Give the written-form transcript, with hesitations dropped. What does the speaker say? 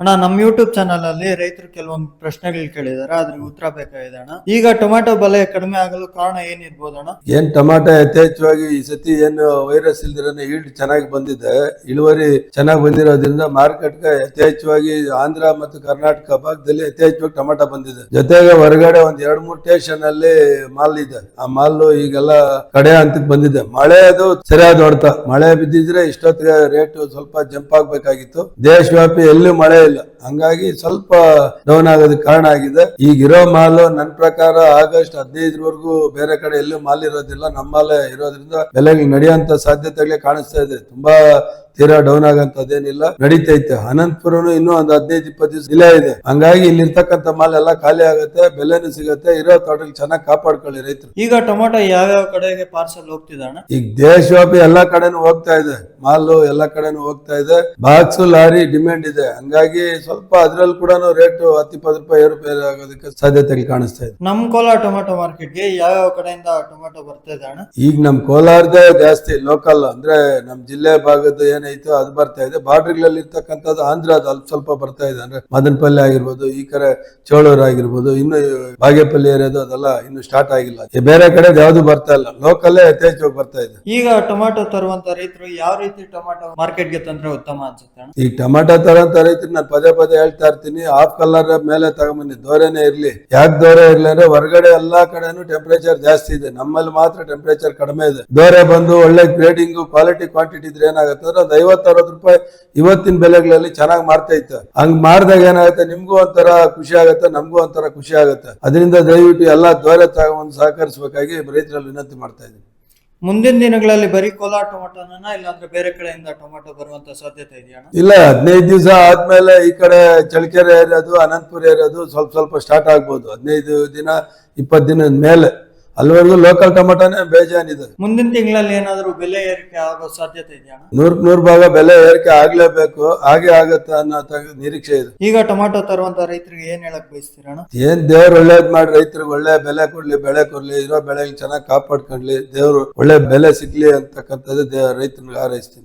ಅಣ್ಣ ನಮ್ಮ YouTube channel ಅಲ್ಲಿ ರೈತರು ಕೆಲವೊಂದು ಪ್ರಶ್ನೆಗಳು ಕೇಳಿದಾರೆ, ಅದ್ರಿಗೆ ಉತ್ತರ ಬೇಕಾಗಿದೆ ಅಣ್ಣ. ಈಗ ಟೊಮ್ಯಾಟೊ ಬೆಲೆ ಕಡಿಮೆ ಆಗಲು ಕಾರಣ ಏನಿರ್ಬೋದು ಅಣ್ಣ? ಏನ್ ಟೊಮಾಟೊ ಯಥೇಚ್ಛವಾಗಿ ಈ ಸತಿ ಏನು ವೈರಸ್ ಇಲ್ದಿರನೆ ಈಲ್ಡ್ ಚೆನ್ನಾಗಿ ಬಂದಿದೆ, ಇಳುವರಿ ಚೆನ್ನಾಗಿ ಬಂದಿರೋದ್ರಿಂದ ಮಾರ್ಕೆಟ್ಗೆ ಯಥೇಚ್ಛವಾಗಿ ಆಂಧ್ರ ಮತ್ತು ಕರ್ನಾಟಕ ಭಾಗದಲ್ಲಿ ಯಥೇಚ್ಛವಾಗಿ ಟೊಮಾಟೊ ಬಂದಿದೆ. ಜೊತೆಗೆ ಹೊರಗಡೆ ಒಂದ್ 2-3 ಸ್ಟೇಷನ್ ಅಲ್ಲಿ ಮಾಲ್ ಇದೆ. ಆ ಮಾಲ್ ಈಗೆಲ್ಲ ಕಡೆ ಹಂತಕ್ಕೆ ಬಂದಿದೆ. ಮಳೆ ಅದು ಸರಿಯಾದ ಹೊಡ್ತ, ಮಳೆ ಬಿದ್ದಿದ್ರೆ ಇಷ್ಟೊತ್ತಿಗೆ ರೇಟ್ ಸ್ವಲ್ಪ ಜಂಪ್ ಆಗ್ಬೇಕಾಗಿತ್ತು. ದೇಶವ್ಯಾಪಿ ಎಲ್ಲೂ ಮಳೆ ಇಲ್ಲ, ಹಂಗಾಗಿ ಸ್ವಲ್ಪ ಡೌನ್ ಆಗೋದಕ್ಕೆ ಕಾರಣ ಆಗಿದೆ. ಈಗಿರೋ ಮಾಲು ನನ್ನ ಪ್ರಕಾರ ಆಗಸ್ಟ್ 15ರವರೆಗೂ ಬೇರೆ ಕಡೆ ಎಲ್ಲೂ ಮಾಲ್ ಇರೋದಿಲ್ಲ, ನಮ್ಮಲ್ಲೇ ಇರೋದ್ರಿಂದ ಬೆಲೆಗಳು ನಡೆಯುವಂತ ಸಾಧ್ಯತೆಗಳೇ ಕಾಣಿಸ್ತಾ ಇದೆ. ತುಂಬಾ ತೀರಾ ಡೌನ್ ಆಗಂತದೇನಿಲ್ಲ, ನಡೀತೈತೆ. ಅನಂತಪುರನು ಇನ್ನೂ ಒಂದು 15-20 ದಿವಸ ಡಿಲೇ ಇದೆ. ಹಂಗಾಗಿ ಇಲ್ಲಿರ್ತಕ್ಕಂಥ ಮಾಲ್ ಎಲ್ಲ ಖಾಲಿ ಆಗುತ್ತೆ, ಬೆಲೆನೂ ಸಿಗುತ್ತೆ. ಇರೋ ತೋಟಗಳು ಚೆನ್ನಾಗಿ ಕಾಪಾಡ್ಕೊಳ್ಳಿ ರೈತರು. ಈಗ ಟೊಮ್ಯಾಟೊ ಯಾವ್ಯಾವ ಕಡೆಗೆ ಪಾರ್ಸಲ್ ಹೋಗ್ತಿದೆ ಅಣ್ಣ? ಈಗ ದೇಶವ್ಯಾಪಿ ಎಲ್ಲಾ ಕಡೆನೂ ಹೋಗ್ತಾ ಇದೆ, ಮಾಲು ಎಲ್ಲಾ ಕಡೆನೂ ಹೋಗ್ತಾ ಇದೆ. ಬಾಕ್ಸ್ ಲಾರಿ ಡಿಮ್ಯಾಂಡ್ ಇದೆ, ಹಂಗಾಗಿ ಸ್ವಲ್ಪ ಅದ್ರಲ್ಲಿ ಕೂಡ ರೇಟ್ 10-20 ರೂಪಾಯಿ ಏರುಪೇರು ಆಗೋದಕ್ಕೆ ಸಾಧ್ಯತೆಗಳು ಕಾಣಿಸ್ತಾ ಇದೆ. ನಮ್ ಕೋಲಾರ ಟೊಮ್ಯಾಟೊ ಮಾರ್ಕೆಟ್ಗೆ ಯಾವ್ಯಾವ ಕಡೆಯಿಂದ ಟೊಮ್ಯಾಟೊ ಬರ್ತಾ ಇದೆ ಅಣ್ಣ? ಈಗ ನಮ್ ಕೋಲಾರದೇ ಜಾಸ್ತಿ ಲೋಕಲ್, ಅಂದ್ರೆ ನಮ್ ಜಿಲ್ಲೆ ಭಾಗದ ಏನೈತೋ ಅದು ಬರ್ತಾ ಇದೆ. ಬಾರ್ಡರ್ಗಳಲ್ಲಿ ಇರ್ತಕ್ಕಂಥದ್ದು ಆಂಧ್ರದ ಅಲ್ಪ ಸ್ವಲ್ಪ ಬರ್ತಾ ಇದೆ, ಅಂದ್ರೆ ಮದನಪಲ್ಲಿ ಆಗಿರ್ಬೋದು, ಈ ಕಡೆ ಚೋಳೂರು ಆಗಿರ್ಬೋದು, ಇನ್ನು ಬಾಗೇಪಲ್ಲಿ ಏರಿಯಾದು ಅದೆಲ್ಲ ಇನ್ನು ಸ್ಟಾರ್ಟ್ ಆಗಿಲ್ಲ. ಬೇರೆ ಕಡೆ ಯಾವ್ದು ಬರ್ತಾ ಇಲ್ಲ, ಲೋಕಲ್ಲೇ ಯಥೇಚ್ಛವಾಗಿ ಬರ್ತಾ ಇದೆ. ಈಗ ಟೊಮ್ಯಾಟೊ ತರುವಂತ ರೈತರು ಯಾವ ರೀತಿ ಟೊಮ್ಯಾಟೊ ಮಾರ್ಕೆಟ್ಗೆ ತಂದ್ರೆ ಉತ್ತಮ ಅನ್ಸುತ್ತೆ ಅಣ್ಣ? ಈಗ ಟೊಮ್ಯಾಟೊ ತರಂತ ರೈತರು ನಾನು ಪದೇ ಹೇಳ್ತಾ ಇರ್ತೀನಿ, ಹಾಫ್ ಕಲರ್ ಮೇಲೆ ತಗೊಂಬನ್ನಿ, ದೋರೆನೇ ಇರ್ಲಿ. ಯಾಕೆ ದೋರೆ ಇರ್ಲಿ ಅಂದ್ರೆ ಹೊರಗಡೆ ಎಲ್ಲಾ ಕಡೆನೂ ಟೆಂಪರೇಚರ್ ಜಾಸ್ತಿ ಇದೆ, ನಮ್ಮಲ್ಲಿ ಮಾತ್ರ ಟೆಂಪರೇಚರ್ ಕಡಿಮೆ ಇದೆ. ದೋರೆ ಬಂದು ಒಳ್ಳೆ ಗ್ರೇಡಿಂಗ್ ಕ್ವಾಲಿಟಿ ಕ್ವಾಂಟಿಟಿ ಇದ್ರೆ ಏನಾಗುತ್ತೆ ಅಂದ್ರೆ ಒಂದು 50-60 ರೂಪಾಯಿ ಇವತ್ತಿನ ಬೆಲೆಗಳಲ್ಲಿ ಚೆನ್ನಾಗಿ ಮಾರ್ತಾ ಇತ್ತು. ಹಂಗ್ ಮಾರ್ದಾಗ ಏನಾಗುತ್ತೆ, ನಿಮ್ಗೂ ಒಂಥರ ಖುಷಿ ಆಗುತ್ತೆ, ನಮ್ಗೂ ಒಂಥರ ಖುಷಿ ಆಗುತ್ತೆ. ಅದರಿಂದ ದಯವಿಟ್ಟು ಎಲ್ಲಾ ದೋರೆ ತಗೊಂಡು ಸಹಕರಿಸಬೇಕಾಗಿ ರೈತರಲ್ಲಿ ವಿನಂತಿ ಮಾಡ್ತಾ ಇದ್ದೀನಿ. ಮುಂದಿನ ದಿನಗಳಲ್ಲಿ ಬರೀ ಕೋಲಾರ ಟೊಮ್ಯಾಟೋನ ಇಲ್ಲಾಂದ್ರೆ ಬೇರೆ ಕಡೆಯಿಂದ ಟೊಮ್ಯಾಟೊ ಬರುವಂತ ಸಾಧ್ಯತೆ ಇದೆಯಾ? ಇಲ್ಲ, 15 ದಿವಸ ಆದ್ಮೇಲೆ ಈ ಕಡೆ ಚಳ್ಳಕೆರೆ ಏರಿಯಾದು, ಅನಂತಪುರ ಏರಿಯಾದು ಸ್ವಲ್ಪ ಸ್ಟಾರ್ಟ್ ಆಗ್ಬೋದು. 15 ದಿನ 20 ದಿನದ ಮೇಲೆ, ಅಲ್ಲಿವರೆಗೂ ಲೋಕಲ್ ಟೊಮೆಟೊನೇ ಬೇಜಾನಿದೆ. ಮುಂದಿನ ತಿಂಗಳಲ್ಲಿ ಏನಾದ್ರು ಬೆಲೆ ಏರಿಕೆ ಆಗೋ ಸಾಧ್ಯತೆ ಇದೆಯಾ? 100% ಭಾಗ ಬೆಲೆ ಏರಿಕೆ ಆಗ್ಲೇಬೇಕು, ಹಾಗೆ ಆಗತ್ತೆ ಅನ್ನೋ ನಿರೀಕ್ಷೆ ಇದೆ. ಈಗ ಟೊಮ್ಯಾಟೊ ತರುವಂತ ರೈತರಿಗೆ ಏನ್ ಹೇಳಕ್ ಬಯಸ್ತೀರಣ್ಣ? ಏನ್ ದೇವ್ರು ಒಳ್ಳೇದ್ ಮಾಡಿ ರೈತರಿಗೆ ಒಳ್ಳೆ ಬೆಲೆ ಕೊಡ್ಲಿ, ಬೆಳೆ ಕೊಡ್ಲಿ, ಇರೋ ಬೆಳೆಗೆ ಚೆನ್ನಾಗಿ ಕಾಪಾಡ್ಕೊಂಡ್ಲಿ, ದೇವ್ರು ಒಳ್ಳೆ ಬೆಲೆ ಸಿಗ್ಲಿ ಅಂತಕ್ಕಂಥದ್ದು ರೈತನಿಗೆ ಹಾರೈಸ್ತೀನಿ.